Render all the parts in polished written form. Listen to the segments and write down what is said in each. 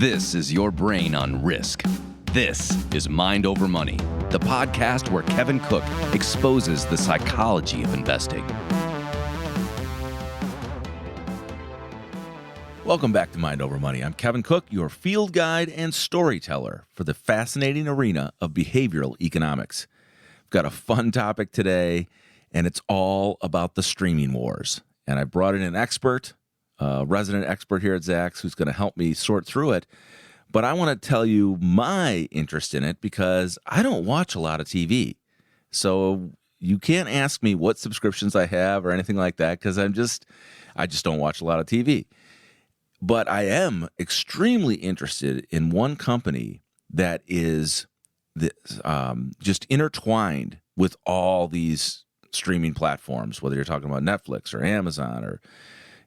This is your brain on risk. This is Mind Over Money, the podcast where Kevin Cook exposes the psychology of investing. Welcome back to Mind Over Money. I'm Kevin Cook, your field guide and storyteller for the fascinating arena of behavioral economics. I've got a fun topic today, and it's all about the streaming wars. And I brought in an expert, a resident expert here at Zacks, who's going to help me sort through it. But I want to tell you my interest in it because I don't watch a lot of TV. So you can't ask me what subscriptions I have or anything like that because I just don't watch a lot of TV. But I am extremely interested in one company that is just intertwined with all these streaming platforms, whether you're talking about Netflix or Amazon or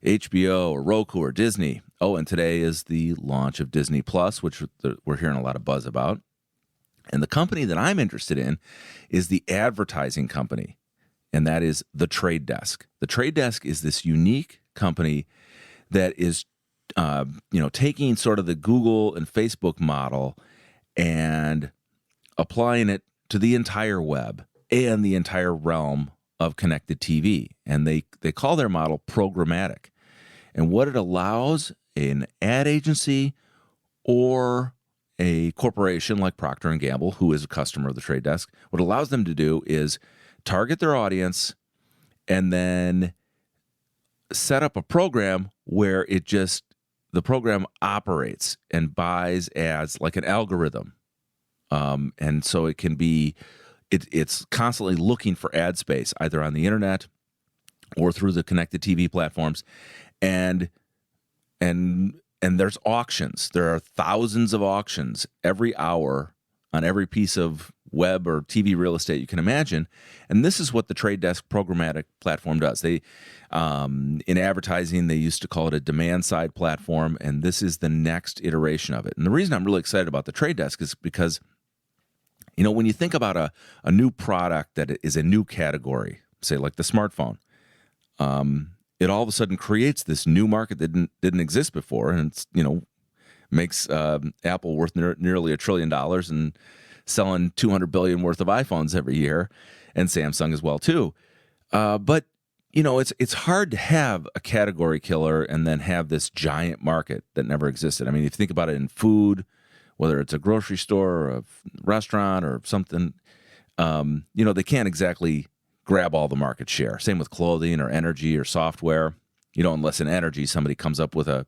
HBO or Roku or Disney. Oh, and today is the launch of Disney Plus, which we're hearing a lot of buzz about. And the company that I'm interested in is the advertising company, and that is The Trade Desk. The Trade Desk is this unique company that is taking sort of the Google and Facebook model and applying it to the entire web and the entire realm of connected TV. And they call their model programmatic. And what it allows an ad agency or a corporation like Procter & Gamble, who is a customer of the Trade Desk, what it allows them to do is target their audience and then set up a program where the program operates and buys ads like an algorithm. And so it can be, it's constantly looking for ad space, either on the internet or through the connected TV platforms. And there's auctions. There are thousands of auctions every hour on every piece of web or TV real estate you can imagine. And this is what the Trade Desk programmatic platform does. They, in advertising, they used to call it a demand-side platform, and this is the next iteration of it. And the reason I'm really excited about the Trade Desk is because, when you think about a new product that is a new category, say like the smartphone, it all of a sudden creates this new market that didn't exist before, and it's, makes Apple worth nearly $1 trillion and selling 200 billion worth of iPhones every year, and Samsung as well too. But it's hard to have a category killer and then have this giant market that never existed. I mean, if you think about it in food, whether it's a grocery store or a restaurant or something, they can't exactly grab all the market share. Same with clothing or energy or software. Unless in energy somebody comes up with a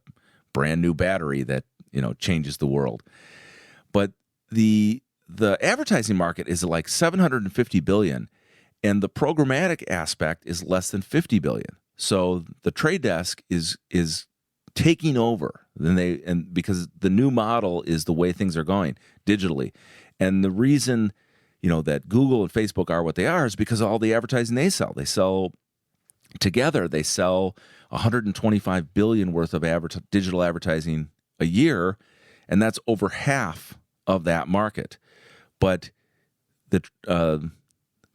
brand new battery that changes the world. But the advertising market is like 750 billion, and the programmatic aspect is less than 50 billion. So the Trade Desk is taking over, and because the new model is the way things are going digitally, and the reason that Google and Facebook are what they are is because of all the advertising they sell. They sell together. They sell 125 billion worth of digital advertising a year, and that's over half of that market. But the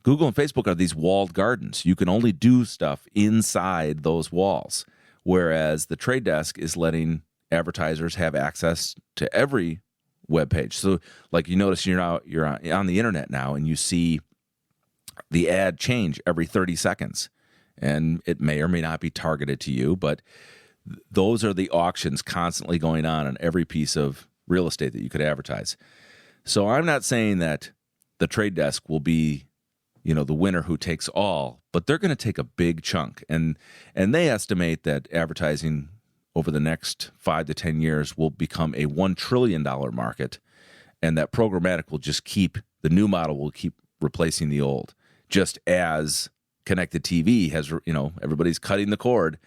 Google and Facebook are these walled gardens. You can only do stuff inside those walls, whereas the Trade Desk is letting advertisers have access to every web page. So, like you notice, you're on the internet now, and you see the ad change every 30 seconds, and it may or may not be targeted to you, but those are the auctions constantly going on every piece of real estate that you could advertise. So I'm not saying that the Trade Desk will be, the winner who takes all, but they're going to take a big chunk. And they estimate that advertising over the next 5 to 10 years will become a $1 trillion market, and that programmatic the new model will keep replacing the old, just as connected TV has, everybody's cutting the cord,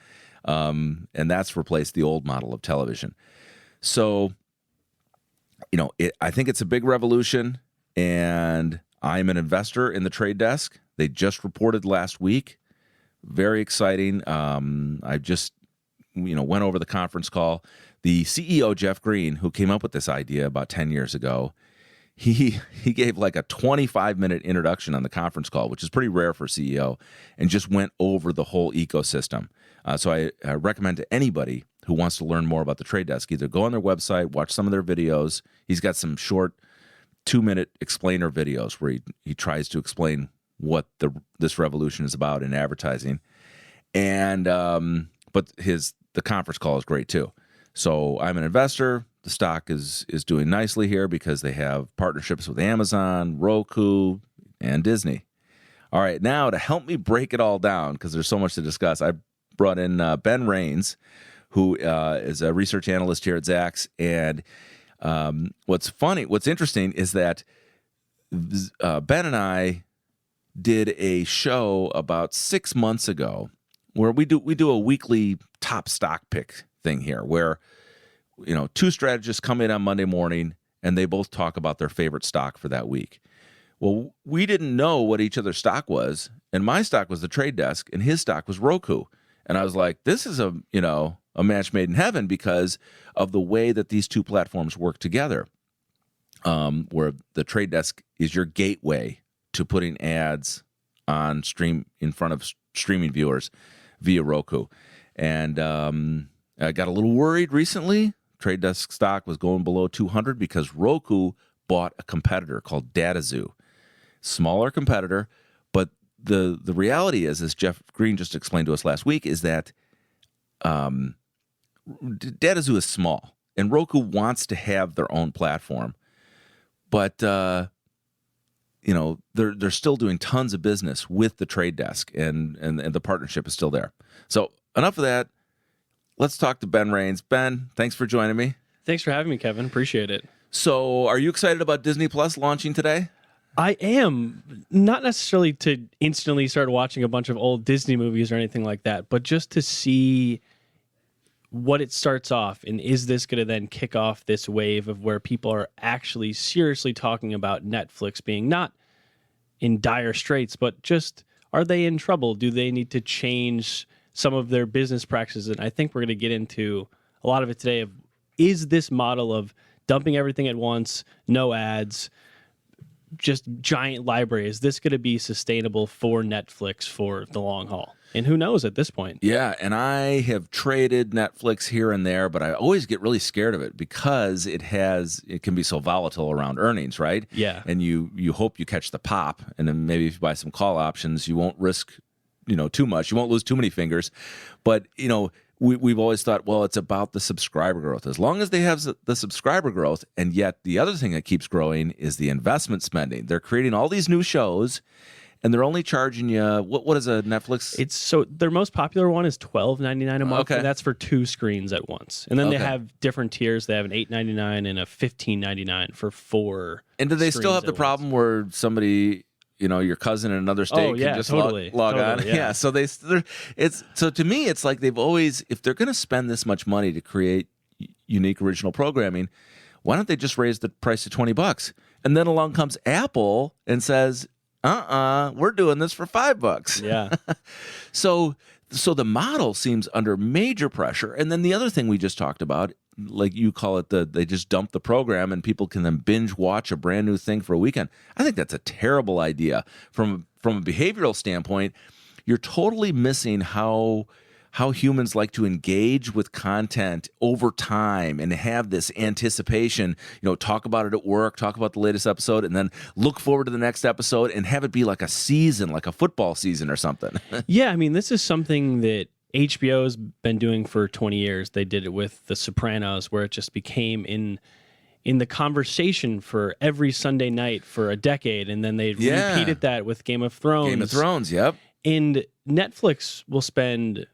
and that's replaced the old model of television. So, I think it's a big revolution, and I'm an investor in the Trade Desk. They just reported last week. Very exciting. I just went over the conference call. The CEO, Jeff Green, who came up with this idea about 10 years ago, he gave like a 25-minute introduction on the conference call, which is pretty rare for a CEO, and just went over the whole ecosystem. So I recommend to anybody who wants to learn more about the trade desk, either go on their website, watch some of their videos. He's got some short 2-minute explainer videos where he tries to explain what this revolution is about in advertising. And but the conference call is great too. So I'm an investor. The stock is doing nicely here because they have partnerships with Amazon, Roku, and Disney. All right, now to help me break it all down, because there's so much to discuss, I brought in Ben Raines, who is a research analyst here at Zacks. And what's interesting is that Ben and I did a show about 6 months ago where we do a weekly top stock pick thing here, where two strategists come in on Monday morning and they both talk about their favorite stock for that week. Well, we didn't know what each other's stock was, and my stock was the Trade Desk, and his stock was Roku. And I was like, this is a match made in heaven because of the way that these two platforms work together, where the Trade Desk is your gateway to putting ads on in front of streaming viewers via Roku. And I got a little worried recently. Trade Desk stock was going below 200 because Roku bought a competitor called DataZoo. Smaller competitor, but the reality is, as Jeff Green just explained to us last week, is that DataZoo is small, and Roku wants to have their own platform, but they're still doing tons of business with the Trade Desk, and the partnership is still there. So enough of that. Let's talk to Ben Raines. Ben, thanks for joining me. Thanks for having me, Kevin. Appreciate it. So, are you excited about Disney Plus launching today? I am. Not necessarily to instantly start watching a bunch of old Disney movies or anything like that, but just to see what it starts off, and is this going to then kick off this wave of where people are actually seriously talking about Netflix being not in dire straits, but just, are they in trouble? Do they need to change some of their business practices? And I think we're going to get into a lot of it today of, is this model of dumping everything at once, no ads, just giant library, is this going to be sustainable for Netflix for the long haul? And who knows at this point? Yeah, and I have traded Netflix here and there, but I always get really scared of it because it can be so volatile around earnings, right? Yeah. And you hope you catch the pop, and then maybe if you buy some call options, you won't risk too much. You won't lose too many fingers. But we've always thought, well, it's about the subscriber growth. As long as they have the subscriber growth, and yet the other thing that keeps growing is the investment spending. They're creating all these new shows, and they're only charging you, what is a Netflix? So their most popular one is $12.99 a month, okay. And that's for 2 screens at once. And then they have different tiers. They have an $8.99 and a $15.99 for 4. And do they still have the problem where somebody, your cousin in another state can just log on? Yeah. So so to me, it's like they've always, if they're going to spend this much money to create unique original programming, why don't they just raise the price to $20? And then along comes Apple and says, we're doing this for $5. Yeah. So the model seems under major pressure. And then the other thing we just talked about, like you call it, they just dump the program and people can then binge watch a brand new thing for a weekend. I think that's a terrible idea. From a behavioral standpoint, you're totally missing how humans like to engage with content over time and have this anticipation, talk about it at work, talk about the latest episode, and then look forward to the next episode and have it be like a season, like a football season or something. Yeah, I mean, this is something that HBO's been doing for 20 years. They did it with The Sopranos, where it just became in the conversation for every Sunday night for a decade, and then they repeated that with Game of Thrones. Game of Thrones, yep. And Netflix will spend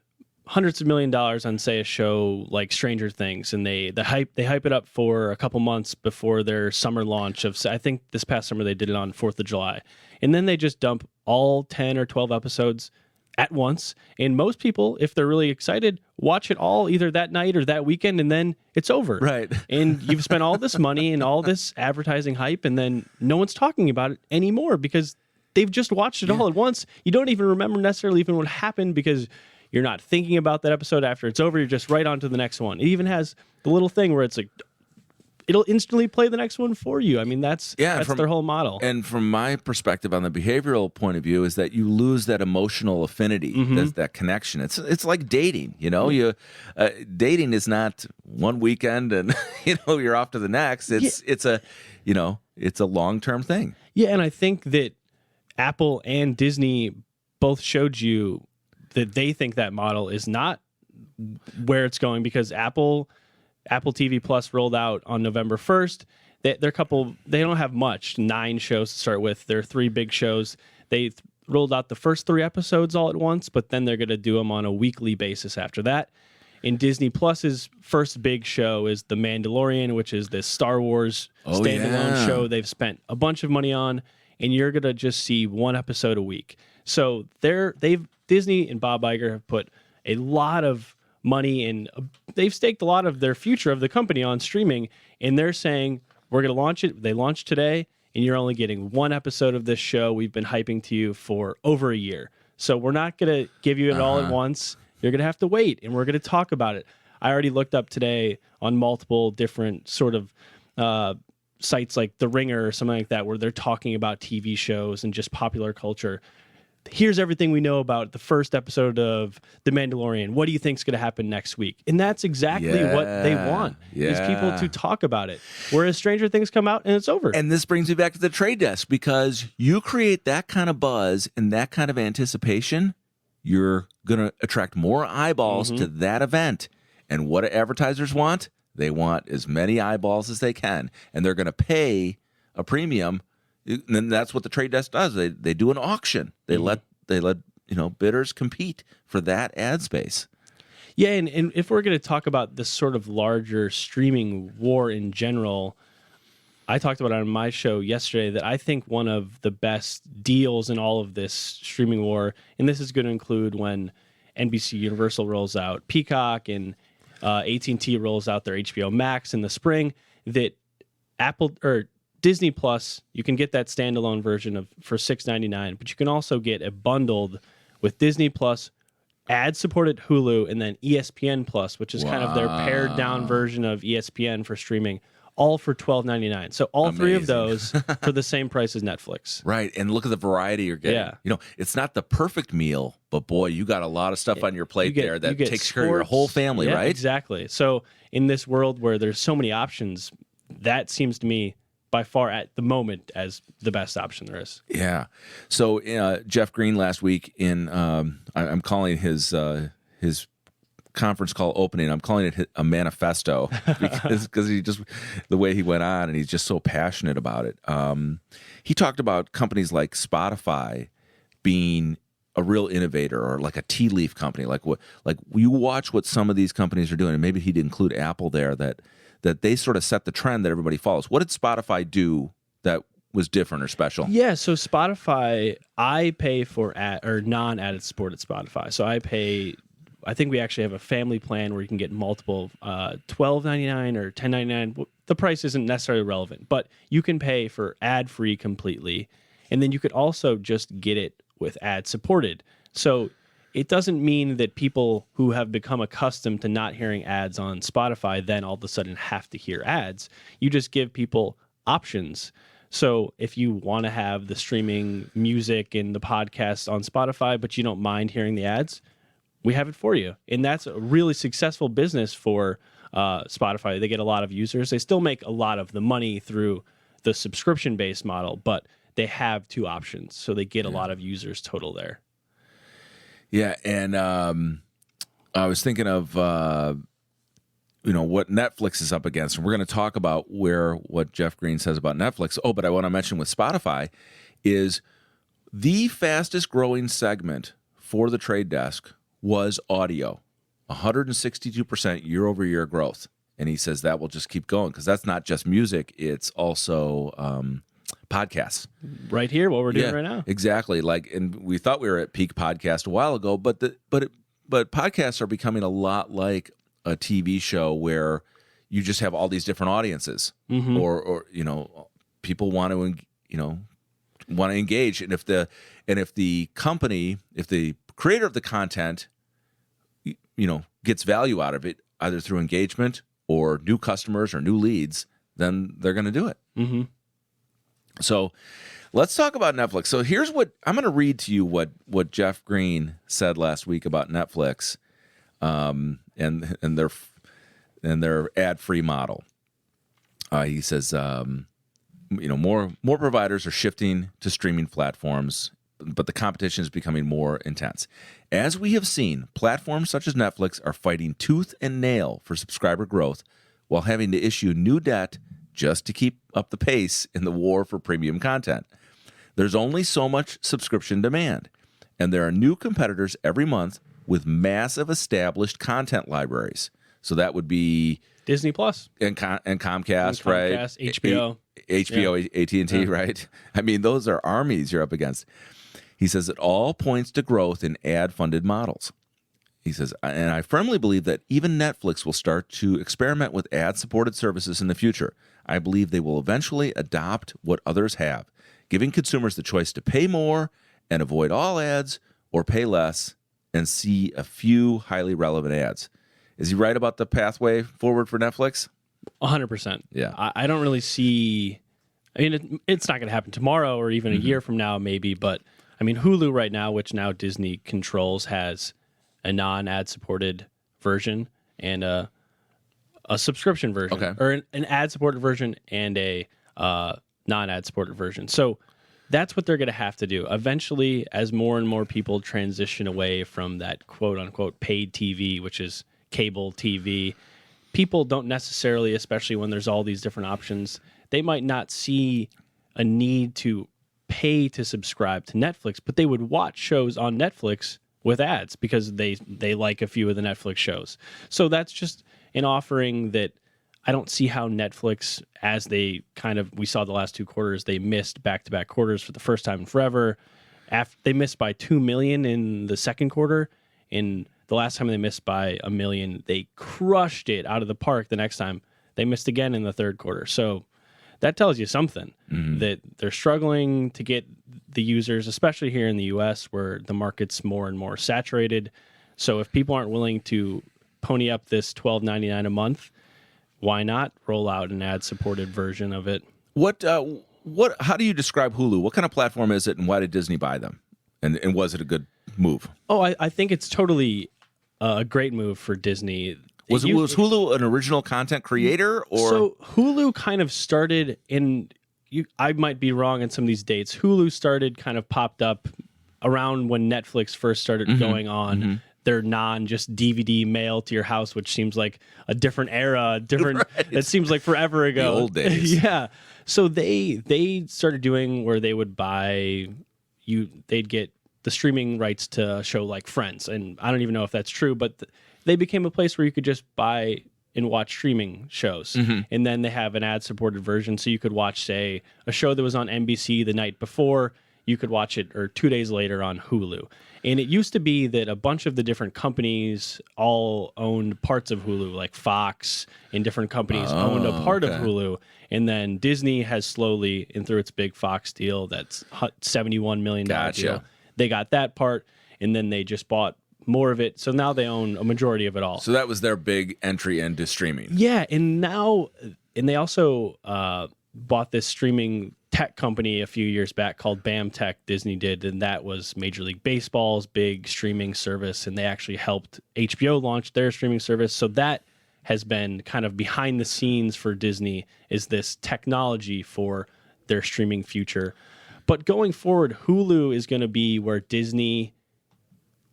hundreds of $1 million on, say, a show like Stranger Things, and they hype it up for a couple months before their summer launch of, I think this past summer they did it on 4th of July. And then they just dump all 10 or 12 episodes at once. And most people, if they're really excited, watch it all either that night or that weekend, and then it's over. Right. And you've spent all this money and all this advertising hype, and then no one's talking about it anymore because they've just watched it all at once. You don't even remember necessarily even what happened because you're not thinking about that episode after it's over. You're just right on to the next one. It even has the little thing where it's it'll instantly play the next one for you. I mean, that's their whole model. And from my perspective on the behavioral point of view is that you lose that emotional affinity, that connection. It's like dating, you dating is not one weekend and you're off to the next. It's a long-term thing. Yeah, and I think that Apple and Disney both showed you that they think that model is not where it's going, because Apple TV Plus rolled out on November 1st. They don't have much, 9 shows to start with. There are 3 big shows. They rolled out the first 3 episodes all at once, but then they're going to do them on a weekly basis after that. In Disney Plus's first big show is The Mandalorian, which is this Star Wars standalone show they've spent a bunch of money on, and you're going to just see 1 episode a week. So Disney and Bob Iger have put a lot of money and they've staked a lot of their future of the company on streaming, and they're saying, we're going to launch it. They launched today, and you're only getting 1 episode of this show we've been hyping to you for over a year. So we're not going to give you it all at once. You're going to have to wait, and we're going to talk about it. I already looked up today on multiple different sort of sites like The Ringer or something like that, where they're talking about TV shows and just popular culture. Here's everything we know about the first episode of The Mandalorian. What do you think is going to happen next week? And that's exactly what they want, is people to talk about it. Whereas Stranger Things come out and it's over. And this brings me back to the trade desk, because you create that kind of buzz and that kind of anticipation, you're going to attract more eyeballs to that event. And what do advertisers want? They want as many eyeballs as they can. And they're going to pay a premium. And that's what the trade desk does. They do an auction. They let bidders compete for that ad space. Yeah, and if we're going to talk about this sort of larger streaming war in general, I talked about it on my show yesterday that I think one of the best deals in all of this streaming war, and this is going to include when NBC Universal rolls out Peacock and AT&T rolls out their HBO Max in the spring, that Apple or Disney Plus, you can get that standalone version for $6.99, but you can also get it bundled with Disney Plus, ad-supported Hulu, and then ESPN Plus, which is kind of their pared-down version of ESPN for streaming, all for $12.99. So all 3 of those for the same price as Netflix. Right, and look at the variety you're getting. Yeah. It's not the perfect meal, but boy, you got a lot of stuff on your plate there that takes care of your whole family, right? Exactly. So in this world where there's so many options, that seems to me by far at the moment as the best option there is. Yeah. So Jeff Green last week I'm calling his conference call opening, I'm calling it a manifesto because he just, the way he went on, and he's just so passionate about it. He talked about companies like Spotify being a real innovator, or like a tea leaf company. Like you watch what some of these companies are doing, and maybe he'd include Apple there, that they sort of set the trend that everybody follows. What did Spotify do that was different or special? Yeah, so Spotify, I pay for non-added support at Spotify. So I think we actually have a family plan where you can get multiple $12.99 or $10.99. The price isn't necessarily relevant, but you can pay for ad-free completely. And then you could also just get it with ad-supported. So it doesn't mean that people who have become accustomed to not hearing ads on Spotify then all of a sudden have to hear ads. You just give people options. So if you want to have the streaming music and the podcasts on Spotify, but you don't mind hearing the ads, we have it for you. And that's a really successful business for Spotify. They get a lot of users. They still make a lot of the money through the subscription-based model, but they have 2 options. So they get a lot of users total there. Yeah, and I was thinking of what Netflix is up against, and we're going to talk about what Jeff Green says about Netflix. Oh, but I want to mention with Spotify is the fastest growing segment for the trade desk was audio, 162% year-over-year growth, and he says that will just keep going because that's not just music; it's also podcasts. Right here, what we're doing right now. Exactly. And we thought we were at peak podcast a while ago, but podcasts are becoming a lot like a TV show where you just have all these different audiences, or people want to engage, and if the company, if the creator of the content, gets value out of it, either through engagement or new customers or new leads, then they're going to do it. Mm-hmm. So let's talk about Netflix. So here's what I'm going to read to you what Jeff Green said last week about Netflix and their ad-free model. He says, more providers are shifting to streaming platforms, but the competition is becoming more intense. As we have seen, platforms such as Netflix are fighting tooth and nail for subscriber growth while having to issue new debt just to keep up the pace in the war for premium content. There's only so much subscription demand, and there are new competitors every month with massive established content libraries. So that would be Disney Plus and Comcast, right? HBO, AT&T, right? I mean, those are armies you're up against. He says it all points to growth in ad-funded models. He says, and I firmly believe that even Netflix will start to experiment with ad-supported services in the future. I believe they will eventually adopt what others have, giving consumers the choice to pay more and avoid all ads, or pay less and see a few highly relevant ads. Is he right about the pathway forward for Netflix? 100%. Yeah. I don't really see... I mean, it's not going to happen tomorrow or even a year from now, maybe, but I mean, Hulu right now, which now Disney controls, has a non-ad supported version and a subscription version, or an ad-supported version and a non-ad supported version. So that's what they're going to have to do. Eventually, as more and more people transition away from that quote-unquote paid TV, which is cable TV, people don't necessarily, especially when there's all these different options, they might not see a need to pay to subscribe to Netflix, but they would watch shows on Netflix with ads because they like a few of the Netflix shows. So that's just an offering that I don't see how Netflix, as they we saw the last 2 quarters, they missed back-to-back quarters for the first time in forever. They missed by 2 million in the second quarter. In the last time they missed by 1 million, they crushed it out of the park. The next time they missed again in the third quarter. So that tells you something, that they're struggling to get the users, especially here in the U.S. where the market's more and more saturated. So if people aren't willing to pony up this $12.99 a month, why not roll out an ad-supported version of it? How do you describe Hulu? What kind of platform is it, and why did Disney buy them? And was it a good move? Oh, I think it's totally a great move for Disney. Was Hulu an original content creator? Or so Hulu kind of started in... I might be wrong on some of these dates. Hulu started kind of popped up around when Netflix first started going on. Their just DVD mail to your house, which seems like a different era, right. It seems like forever ago. The old days. Yeah. So they started doing where they would they'd get the streaming rights to a show like Friends. And I don't even know if that's true, but they became a place where you could just buy and watch streaming shows. And then they have an ad-supported version, so you could watch, say, a show that was on NBC the night before, you could watch it 2 days later on Hulu. And it used to be that a bunch of the different companies all owned parts of Hulu, like Fox and different companies owned a part of Hulu. And then Disney has slowly, and through its big Fox deal, that's $71 million deal, they got that part, and then they just bought more of it. So now they own a majority of it all. So that was their big entry into streaming. Yeah, and they also bought this streaming tech company a few years back called BAM Tech. Disney did, and that was Major League Baseball's big streaming service, and they actually helped HBO launch their streaming service. So that has been kind of behind the scenes for Disney, is this technology for their streaming future. But going forward, Hulu is going to be where Disney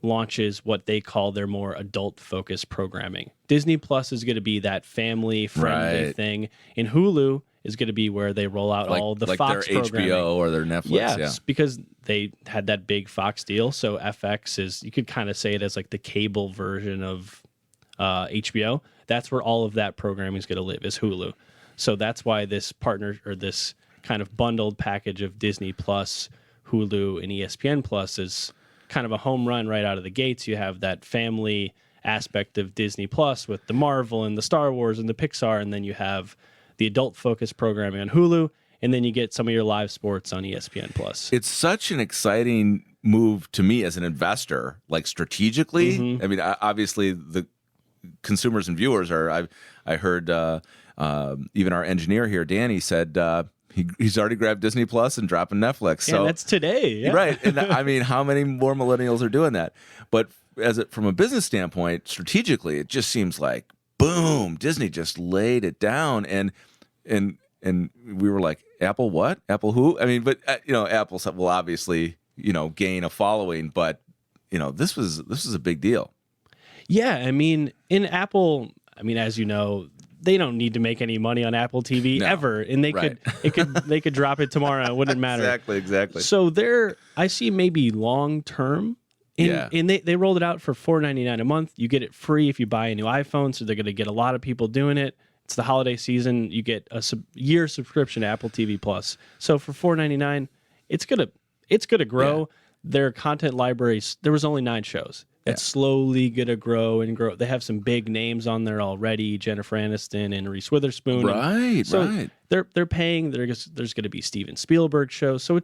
launches what they call their more adult-focused programming. Disney Plus is going to be that family-friendly thing, and Hulu is going to be where they roll out all the Fox their programming. HBO or their Netflix. Yeah, because they had that big Fox deal. So FX is, you could kind of say it as like the cable version of HBO. That's where all of that programming is going to live, is Hulu. So that's why this partner, or this kind of bundled package of Disney Plus, Hulu, and ESPN Plus is kind of a home run right out of the gates. You have that family aspect of Disney Plus with the Marvel and the Star Wars and the Pixar, and then you have the adult-focused programming on Hulu, and then you get some of your live sports on ESPN Plus. It's such an exciting move to me as an investor, like strategically. I mean, obviously the consumers and viewers are. I heard Even our engineer here, Danny, said he's already grabbed Disney Plus and dropping Netflix. Yeah, so that's today. Yeah. Right. And I mean, how many more millennials are doing that? But from a business standpoint, strategically, it just seems like, boom, Disney just laid it down. And we were like, Apple what? Apple who? I mean, but, Apple will obviously, gain a following. But, this was a big deal. Yeah. I mean, in Apple, as you know, they don't need to make any money on Apple TV ever, and they could drop it tomorrow. It wouldn't matter. Exactly. So I see maybe long term. And they rolled it out for $4.99 a month. You get it free if you buy a new iPhone. So they're going to get a lot of people doing it. It's the holiday season. You get a year subscription to Apple TV Plus. So for $4.99, it's gonna grow. Yeah. Their content libraries. There was only 9 shows. It's slowly gonna grow and grow. They have some big names on there already: Jennifer Aniston and Reese Witherspoon. Right. They're paying. There's going to be Steven Spielberg shows. So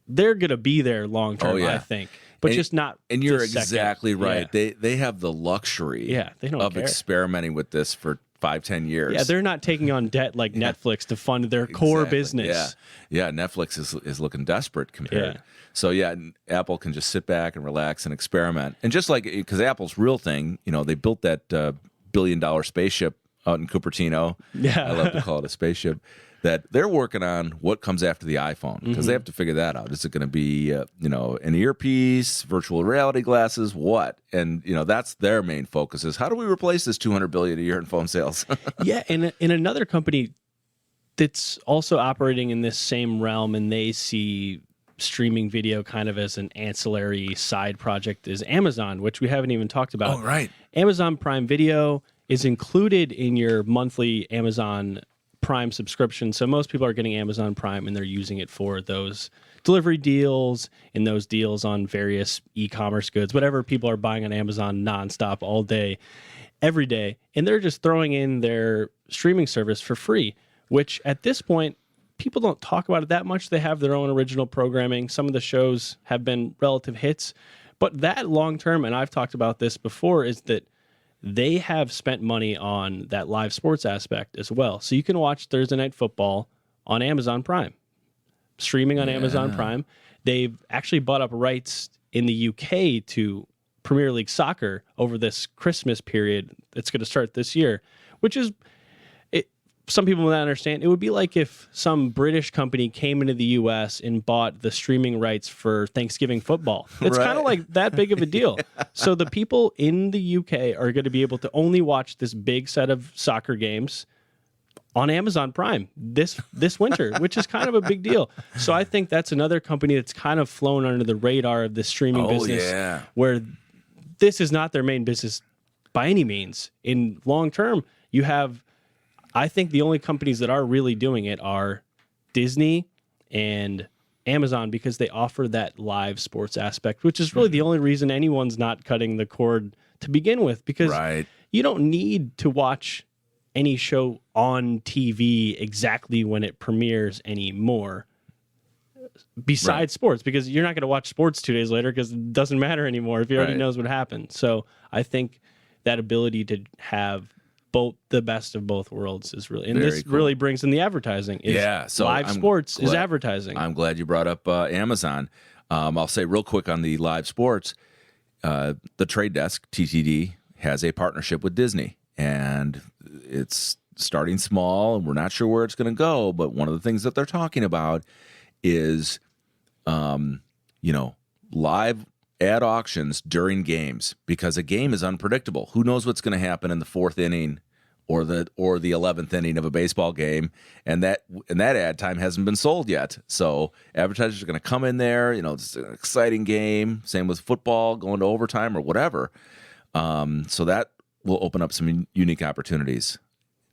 they're going to be there long term. I think, but just not. And you're exactly right. Yeah. They have the luxury. They don't care. Experimenting with this for 5-10 years. Yeah, they're not taking on debt like Netflix to fund their core business. Yeah. Netflix is looking desperate compared. Yeah. So Apple can just sit back and relax and experiment. And just like, because Apple's real thing, they built that $1 billion spaceship out in Cupertino. Yeah, I love to call it a spaceship. That they're working on what comes after the iPhone, because they have to figure that out. Is it going to be, an earpiece, virtual reality glasses, what? And that's their main focus: is how do we replace this $200 billion a year in phone sales? Yeah, and in another company that's also operating in this same realm, and they see streaming video kind of as an ancillary side project, is Amazon, which we haven't even talked about. Oh, right. Amazon Prime Video is included in your monthly Amazon Prime subscription. So most people are getting Amazon Prime and they're using it for those delivery deals and those deals on various e-commerce goods, whatever people are buying on Amazon nonstop all day, every day. And they're just throwing in their streaming service for free, which at this point, people don't talk about it that much. They have their own original programming. Some of the shows have been relative hits, but that long term, and I've talked about this before, is that they have spent money on that live sports aspect as well. So you can watch Thursday Night Football on Amazon Prime, streaming on Amazon Prime. They've actually bought up rights in the UK to Premier League soccer over this Christmas period that's going to start this year, which is, some people will not understand. It would be like if some British company came into the U.S. and bought the streaming rights for Thanksgiving football. It's kind of like that big of a deal. So the people in the U.K. are going to be able to only watch this big set of soccer games on Amazon Prime this winter, which is kind of a big deal. So I think that's another company that's kind of flown under the radar of the streaming business, where this is not their main business by any means. In long term, you have, I think the only companies that are really doing it are Disney and Amazon, because they offer that live sports aspect, which is really the only reason anyone's not cutting the cord to begin with, because you don't need to watch any show on TV exactly when it premieres anymore, besides sports, because you're not going to watch sports 2 days later because it doesn't matter anymore if you already knows what happened. So I think that ability to have the best of both worlds is really, and this really brings in the advertising. So live sports is advertising. I'm glad you brought up Amazon. I'll say real quick on the live sports, the Trade Desk, TTD, has a partnership with Disney, and it's starting small, and we're not sure where it's going to go, but one of the things that they're talking about is, live ad auctions during games, because a game is unpredictable. Who knows what's going to happen in the 4th inning or the 11th inning of a baseball game, and that ad time hasn't been sold yet. So advertisers are going to come in there. It's an exciting game. Same with football going to overtime or whatever. So that will open up some unique opportunities.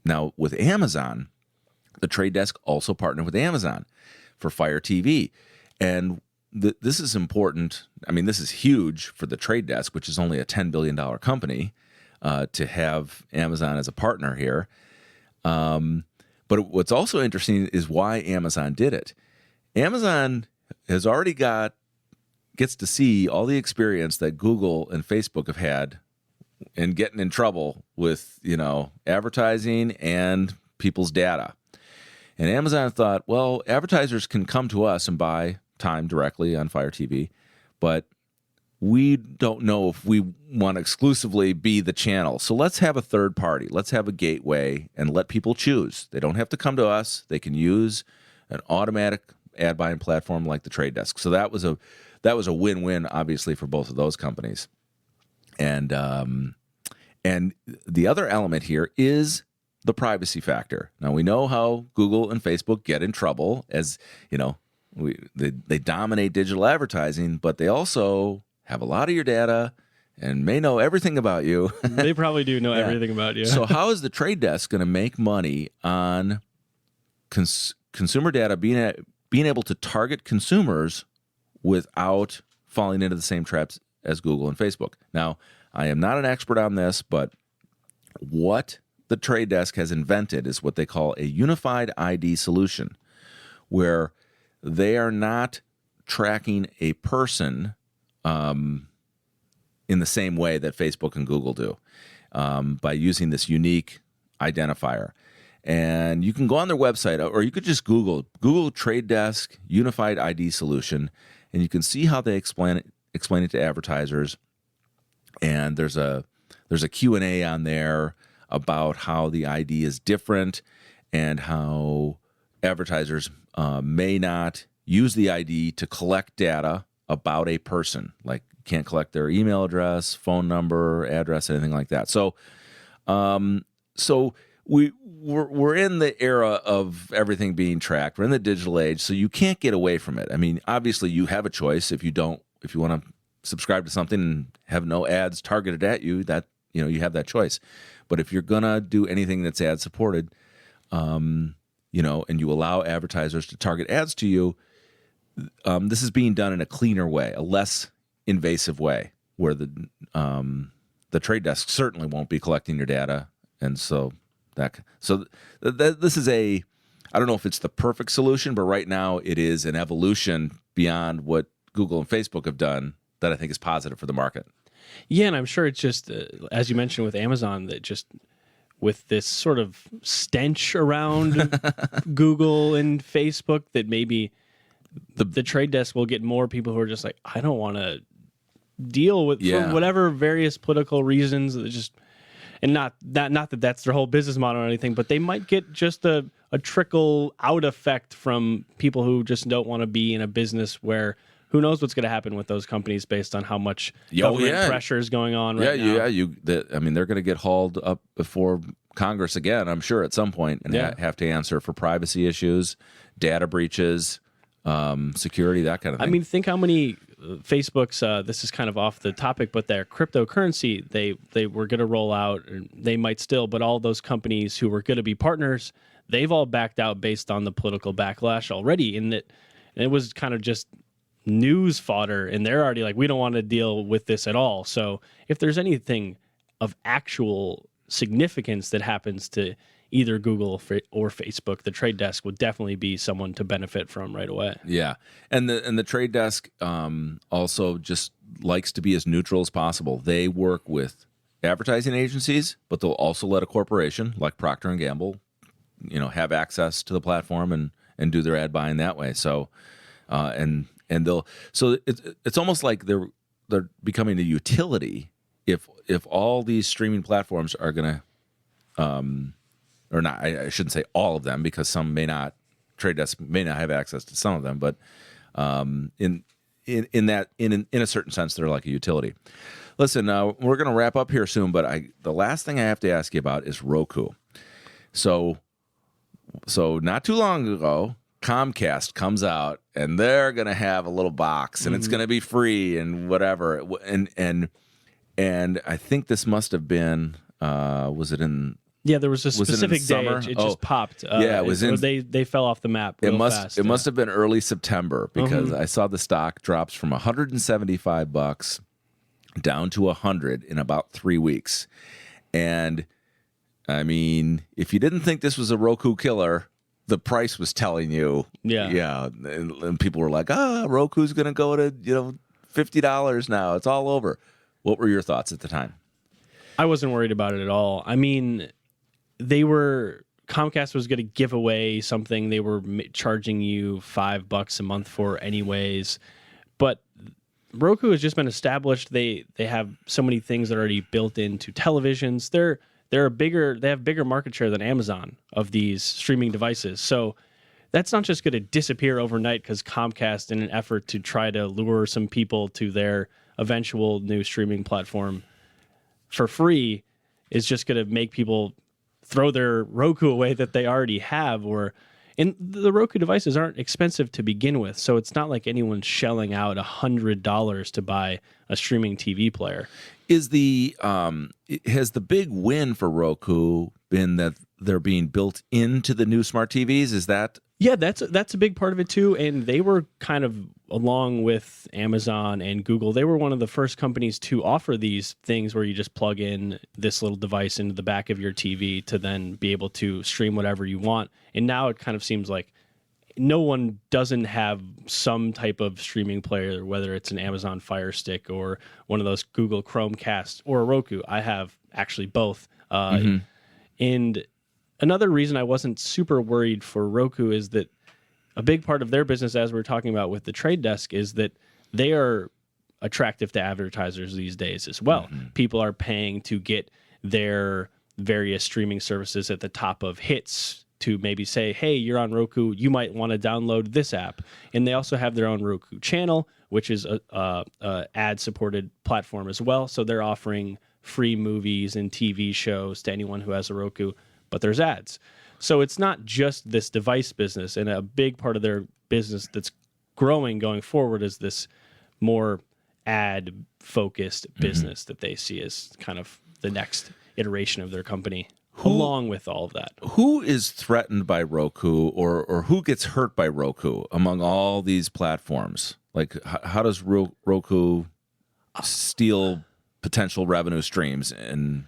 Now with Amazon, the Trade Desk also partnered with Amazon for Fire TV, and this is important. I mean, this is huge for the Trade Desk, which is only a $10 billion company, to have Amazon as a partner here. But what's also interesting is why Amazon did it. Amazon has already gets to see all the experience that Google and Facebook have had and getting in trouble with, advertising and people's data. And Amazon thought, well, advertisers can come to us and buy time directly on Fire TV, but we don't know if we want to exclusively be the channel. So let's have a third party. Let's have a gateway and let people choose. They don't have to come to us. They can use an automatic ad buying platform like the Trade Desk. So that was a win-win, obviously, for both of those companies. And the other element here is the privacy factor. Now, we know how Google and Facebook get in trouble, as they dominate digital advertising, but they also have a lot of your data and may know everything about you. They probably do know everything about you. So how is the Trade Desk going to make money on consumer data being able to target consumers without falling into the same traps as Google and Facebook? Now, I am not an expert on this, but what the Trade Desk has invented is what they call a unified ID solution, where they are not tracking a person in the same way that Facebook and Google do, by using this unique identifier. And you can go on their website, or you could just Google Trade Desk Unified ID Solution, and you can see how they explain it to advertisers. And there's a Q&A on there about how the ID is different and how advertisers may not use the ID to collect data about a person, like can't collect their email address, phone number, address, anything like that. So, we're in the era of everything being tracked. We're in the digital age, so you can't get away from it. I mean, obviously, you have a choice if you want to subscribe to something and have no ads targeted at you. That you have that choice. But if you're gonna do anything that's ad supported, and you allow advertisers to target ads to you, this is being done in a cleaner way, a less invasive way, where the Trade Desk certainly won't be collecting your data, and this is I don't know if it's the perfect solution, but right now it is an evolution beyond what Google and Facebook have done that I think is positive for the market. Yeah, and I'm sure it's just, as you mentioned with Amazon, that just with this sort of stench around Google and Facebook, that maybe the Trade Desk will get more people who are just like, I don't want to deal with for whatever various political reasons. That just, and not that that's their whole business model or anything, but they might get just a trickle out effect from people who just don't want to be in a business where who knows what's going to happen with those companies based on how much government pressure is going on right now. They're going to get hauled up before Congress again, I'm sure, at some point, and have to answer for privacy issues, data breaches, security, that kind of thing. I mean, think how many Facebook's, this is kind of off the topic, but their cryptocurrency, they were going to roll out, and they might still, but all those companies who were going to be partners, they've all backed out based on the political backlash already. And it was kind of just news fodder, and they're already like, we don't want to deal with this at all. So if there's anything of actual significance that happens to either Google or Facebook, the Trade Desk would definitely be someone to benefit from right away. Yeah, and the Trade Desk also just likes to be as neutral as possible. They work with advertising agencies, but they'll also let a corporation like Procter and Gamble, have access to the platform and do their ad buying that way. So, it's almost like they're becoming a utility if all these streaming platforms are going to, or not, I shouldn't say all of them, because some may not, Trade Desk may not have access to some of them, but in a certain sense, they're like a utility. Listen, we're going to wrap up here soon, but the last thing I have to ask you about is Roku. So not too long ago, Comcast comes out and they're going to have a little box and it's going to be free and whatever. And I think this must have been, was it in? Yeah, there was a specific day. It just popped. It was in. They fell off the map real fast. It must have been early September, because I saw the stock drops from $175 down to $100 in about 3 weeks. And I mean, if you didn't think this was a Roku killer, the price was telling you. Yeah. And people were like, Roku's going to go to $50 now. It's all over. What were your thoughts at the time? I wasn't worried about it at all. I mean, Comcast was going to give away something they were charging you $5 a month for anyways, but Roku has just been established. They have so many things that are already built into televisions. They have bigger market share than Amazon of these streaming devices. So that's not just going to disappear overnight because Comcast, in an effort to try to lure some people to their eventual new streaming platform for free, is just going to make people throw their Roku away that they already have. And the Roku devices aren't expensive to begin with, so it's not like anyone's shelling out $100 to buy a streaming TV player. Has the big win for Roku been that they're being built into the new smart TVs? Is that? Yeah, that's a big part of it too. And they were kind of, along with Amazon and Google, they were one of the first companies to offer these things where you just plug in this little device into the back of your TV to then be able to stream whatever you want. And now it kind of seems like no one doesn't have some type of streaming player, whether it's an Amazon Fire Stick or one of those Google Chromecast or a Roku. I have actually both. And another reason I wasn't super worried for Roku is that a big part of their business, as we were talking about with the trade desk, is that they are attractive to advertisers these days as well. People are paying to get their various streaming services at the top of hits to maybe say, hey, you're on Roku, you might want to download this app. And they also have their own Roku channel, which is a ad-supported platform as well. So they're offering free movies and TV shows to anyone who has a Roku, but there's ads. So it's not just this device business, and a big part of their business that's growing going forward is this more ad-focused business that they see as kind of the next iteration of their company, along with all of that. Who is threatened by Roku, or who gets hurt by Roku among all these platforms? Like, how does Roku steal potential revenue streams? And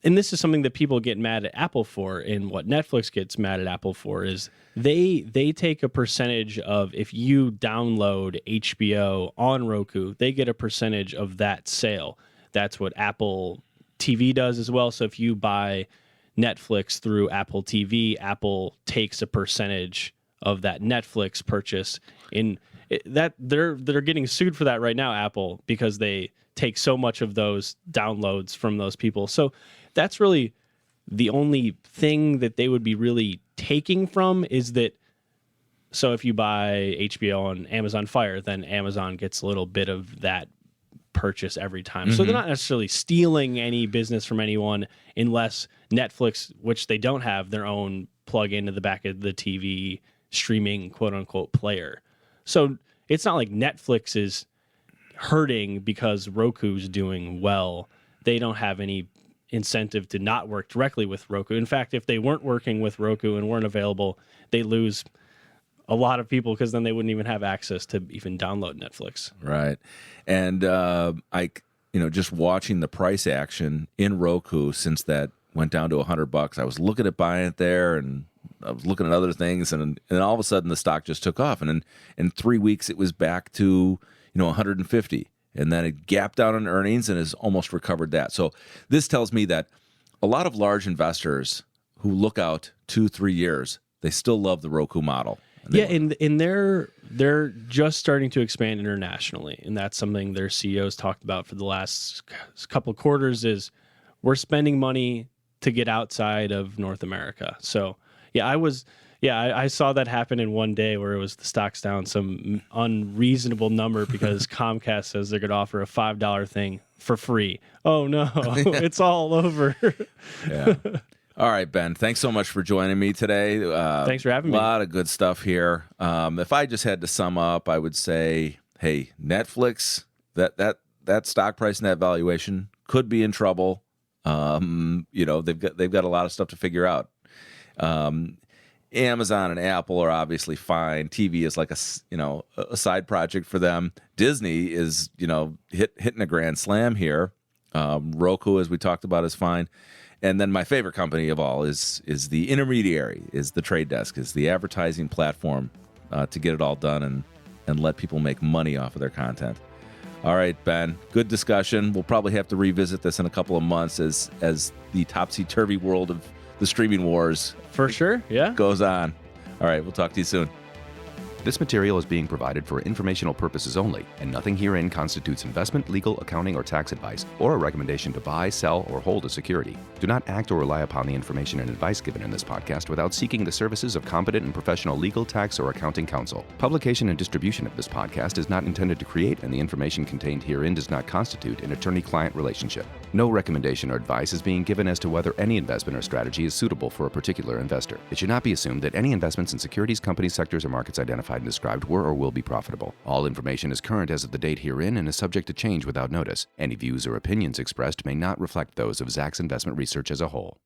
this is something that people get mad at Apple for, and what Netflix gets mad at Apple for is they take a percentage of, if you download HBO on Roku, they get a percentage of that sale. That's what Apple TV does as well. So if you buy Netflix through Apple TV, Apple takes a percentage of that Netflix purchase. That they're getting sued for that right now, Apple, because they take so much of those downloads from those people. So that's really the only thing that they would be really taking from, is that, so if you buy HBO on Amazon Fire, then Amazon gets a little bit of that purchase every time. So they're not necessarily stealing any business from anyone, unless Netflix, which they don't have their own plug into the back of the TV streaming quote unquote player. So it's not like Netflix is hurting because Roku's doing well. They don't have any incentive to not work directly with Roku. In fact, if they weren't working with Roku and weren't available, they lose a lot of people, because then they wouldn't even have access to even download Netflix. Right. And just watching the price action in Roku since that went down to $100, I was looking at buying it there, and I was looking at other things, and all of a sudden the stock just took off, and in 3 weeks it was back to 150, and then it gapped out on earnings and has almost recovered that. So this tells me that a lot of large investors who look out 2-3 years, they still love the Roku model. And they're just starting to expand internationally, and that's something their CEOs talked about for the last couple of quarters, is we're spending money to get outside of North America. So I saw that happen in one day, where it was the stock's down some unreasonable number because Comcast says they're going to offer a $5 thing for free. Oh no, it's all over. Yeah. All right, Ben, thanks so much for joining me today. Thanks for having me. A lot of good stuff here. If I just had to sum up, I would say, hey, Netflix, that stock price and that valuation could be in trouble. They've got a lot of stuff to figure out. Amazon and Apple are obviously fine. TV is like a side project for them. Disney is hitting a grand slam here. Roku, as we talked about, is fine. And then my favorite company of all is the intermediary, is the trade desk, is the advertising platform to get it all done and let people make money off of their content. All right, Ben. Good discussion. We'll probably have to revisit this in a couple of months as the topsy-turvy world of the streaming wars For sure, yeah. goes on. All right, we'll talk to you soon. This material is being provided for informational purposes only, and nothing herein constitutes investment, legal, accounting, or tax advice, or a recommendation to buy, sell, or hold a security. Do not act or rely upon the information and advice given in this podcast without seeking the services of competent and professional legal, tax, or accounting counsel. Publication and distribution of this podcast is not intended to create, and the information contained herein does not constitute an attorney-client relationship. No recommendation or advice is being given as to whether any investment or strategy is suitable for a particular investor. It should not be assumed that any investments in securities, companies, sectors, or markets identified and described were or will be profitable. All information is current as of the date herein and is subject to change without notice. Any views or opinions expressed may not reflect those of Zacks Investment Research as a whole.